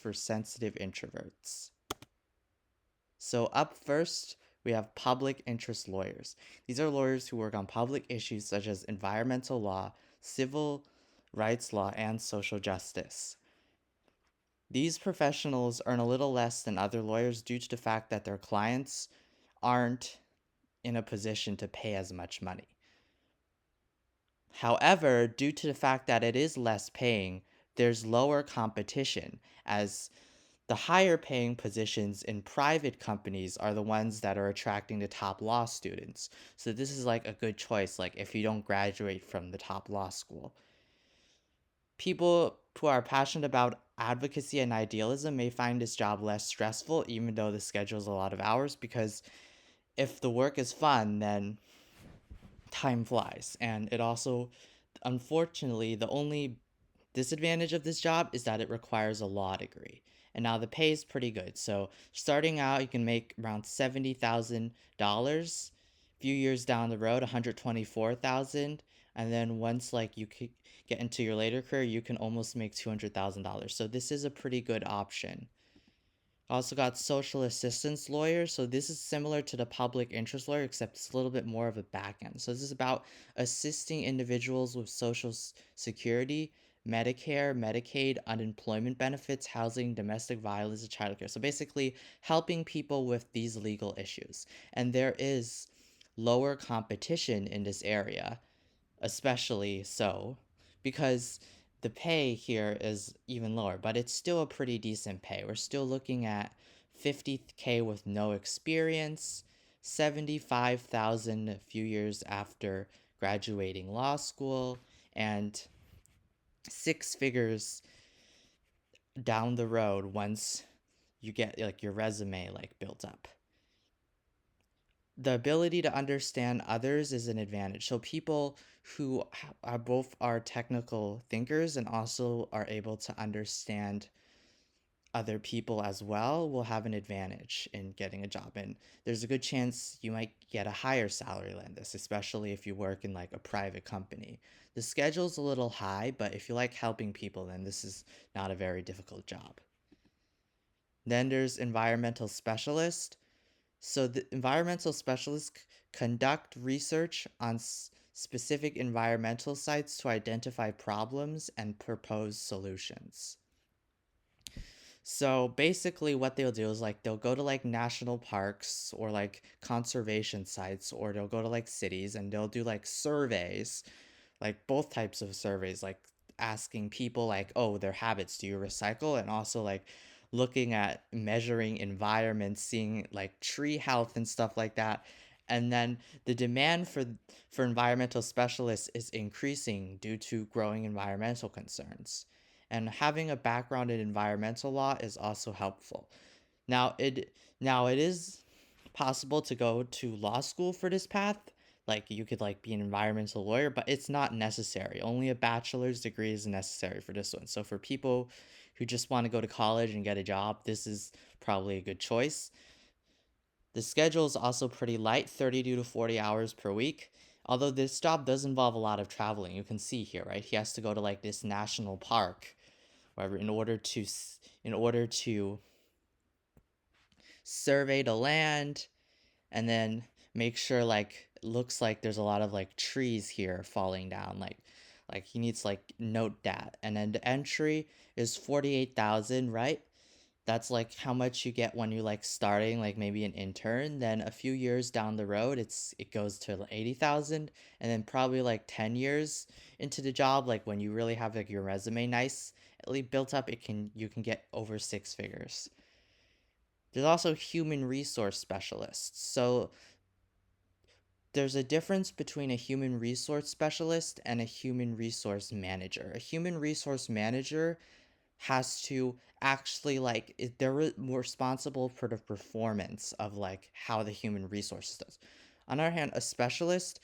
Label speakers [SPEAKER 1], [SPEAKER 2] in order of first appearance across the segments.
[SPEAKER 1] for sensitive introverts. So, up first, we have public interest lawyers. These are lawyers who work on public issues such as environmental law, civil rights law, and social justice. These professionals earn a little less than other lawyers due to the fact that their clients aren't in a position to pay as much money. However, due to the fact that it is less paying, there's lower competition, as the higher paying positions in private companies are the ones that are attracting the top law students. So this is like a good choice, like if you don't graduate from the top law school. People who are passionate about advocacy and idealism may find this job less stressful, even though the schedule is a lot of hours, because if the work is fun, then time flies. And it also, unfortunately, the only disadvantage of this job is that it requires a law degree. And now the pay is pretty good. So starting out, you can make around $70,000. A few years down the road, 124,000. And then once like you get into your later career, you can almost make $200,000. So this is a pretty good option. Also got social assistance lawyer. So this is similar to the public interest lawyer, except it's a little bit more of a back end. So this is about assisting individuals with social security, Medicare, Medicaid, unemployment benefits, housing, domestic violence, and childcare. So basically helping people with these legal issues. And there is lower competition in this area, especially so, because the pay here is even lower, but it's still a pretty decent pay. We're still looking at 50K with no experience, 75,000 a few years after graduating law school, and six figures down the road once you get like your resume like built up. The ability to understand others is an advantage. So people who are both are technical thinkers and also are able to understand other people as well will have an advantage in getting a job. And there's a good chance you might get a higher salary than this, especially if you work in like a private company. The schedule's a little high, but if you like helping people, then this is not a very difficult job. Then there's environmental specialist. So the environmental specialists conduct research on specific environmental sites to identify problems and propose solutions. So basically what they'll do is like they'll go to like national parks or like conservation sites, or they'll go to like cities and they'll do like surveys, like both types of surveys, like asking people like, oh, their habits, do you recycle? And also like looking at measuring environments, seeing like tree health and stuff like that. And then the demand for environmental specialists is increasing due to growing environmental concerns. And having a background in environmental law is also helpful. Now it is possible to go to law school for this path. Like you could like be an environmental lawyer, but it's not necessary. Only a bachelor's degree is necessary for this one. So for people who just want to go to college and get a job, this is probably a good choice. The schedule is also pretty light, 32 to 40 hours per week. Although this job does involve a lot of traveling. You can see here, right? He has to go to like this national park, wherever, in order to survey the land and then make sure like it looks like there's a lot of like trees here falling down, like he needs like note that. And then the entry is 48,000, right? That's like how much you get when you like starting like maybe an intern. Then a few years down the road it goes to like 80,000, and then probably like 10 years into the job, like when you really have like your resume nice at least built up, it can you can get over six figures. There's also human resource specialists. So there's a difference between a human resource specialist and a human resource manager. A human resource manager has to actually like they're responsible for the performance of like how the human resources does. On the other hand, a specialist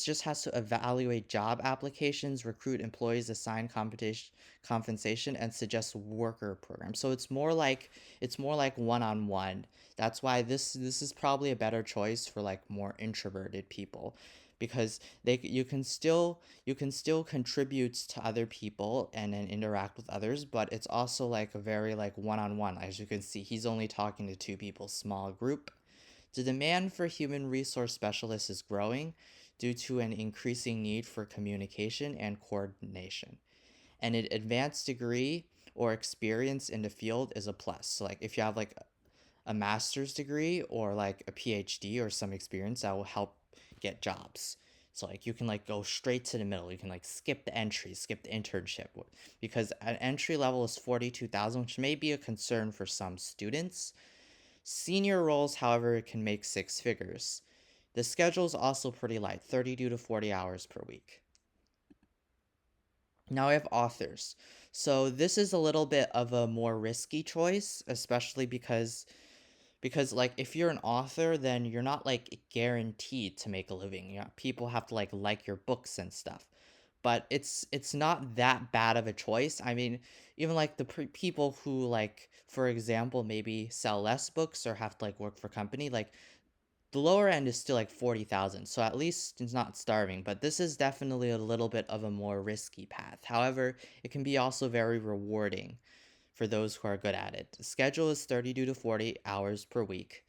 [SPEAKER 1] just has to evaluate job applications, recruit employees, assign compensation, and suggest worker programs. So it's more like one-on-one. That's why this is probably a better choice for like more introverted people. because you can still contribute to other people and then interact with others, but it's also like a very like one-on-one. As you can see, he's only talking to two people, small group. The demand for human resource specialists is growing due to an increasing need for communication and coordination. And an advanced degree or experience in the field is a plus. So like if you have like a master's degree or like a PhD or some experience, that will help get jobs. So like you can like go straight to the middle. You can like skip the entry, skip the internship, because an entry level is 42,000, which may be a concern for some students. Senior roles, however, can make six figures. The schedule is also pretty light, 32 to 40 hours per week. Now I have authors. So this is a little bit of a more risky choice, especially because like if you're an author, then you're not like guaranteed to make a living. Yeah, people have to like your books and stuff. But it's not that bad of a choice. I mean, even like the people who like, for example, maybe sell less books or have to like work for company, like the lower end is still like 40,000. So at least it's not starving, but this is definitely a little bit of a more risky path. However, it can be also very rewarding for those who are good at it. The schedule is 32 to 40 hours per week.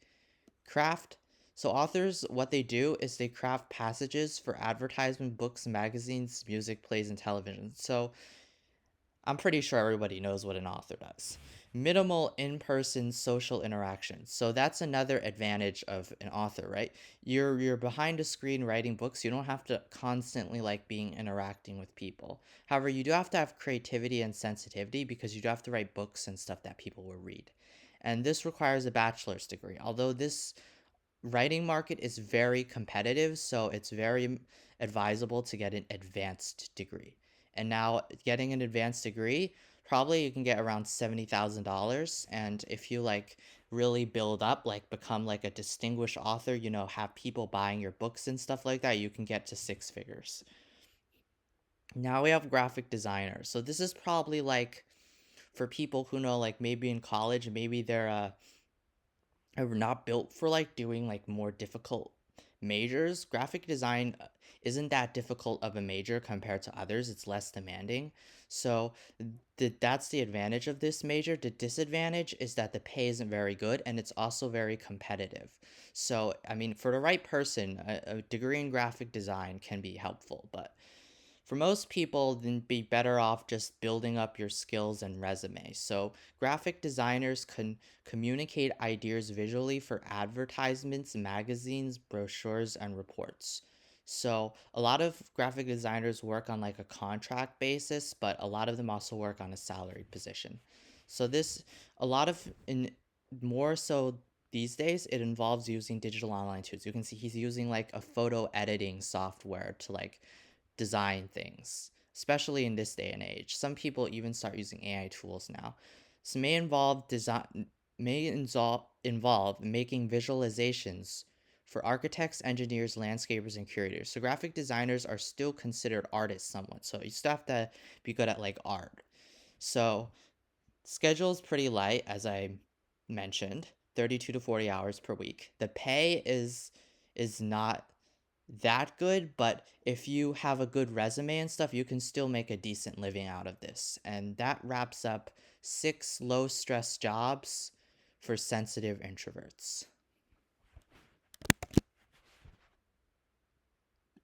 [SPEAKER 1] Craft. So authors, what they do is they craft passages for advertisement, books, magazines, music, plays, and television. So I'm pretty sure everybody knows what an author does. Minimal in person social interaction. So that's another advantage of an author, right? You're behind a screen writing books. You don't have to constantly like being interacting with people. However, you do have to have creativity and sensitivity because you do have to write books and stuff that people will read. And this requires a bachelor's degree. Although this writing market is very competitive, so it's very advisable to get an advanced degree. And now getting an advanced degree, probably you can get around $70,000. And if you like really build up, like become like a distinguished author, have people buying your books and stuff like that, you can get to six figures. Now we have graphic designers. So this is probably like for people who know, like maybe in college, maybe they're are not built for like doing like more difficult majors. Graphic design isn't that difficult of a major compared to others. It's less demanding. So that's the advantage of this major. The disadvantage is that the pay isn't very good and it's also very competitive. So, I mean, for the right person, a degree in graphic design can be helpful, but for most people, then be better off just building up your skills and resume. So, graphic designers can communicate ideas visually for advertisements, magazines, brochures, and reports. So, a lot of graphic designers work on like a contract basis, but a lot of them also work on a salaried position. So, a lot of, in more so these days, it involves using digital online tools. You can see he's using like a photo editing software to like design things, especially in this day and age. Some people even start using AI tools now. So may involve making visualizations for architects, engineers, landscapers, and curators. So graphic designers are still considered artists somewhat. So you still have to be good at like art. So schedule is pretty light, as I mentioned, 32 to 40 hours per week. The pay is not that good, but if you have a good resume and stuff, you can still make a decent living out of this. And that wraps up 6 low stress jobs for sensitive introverts.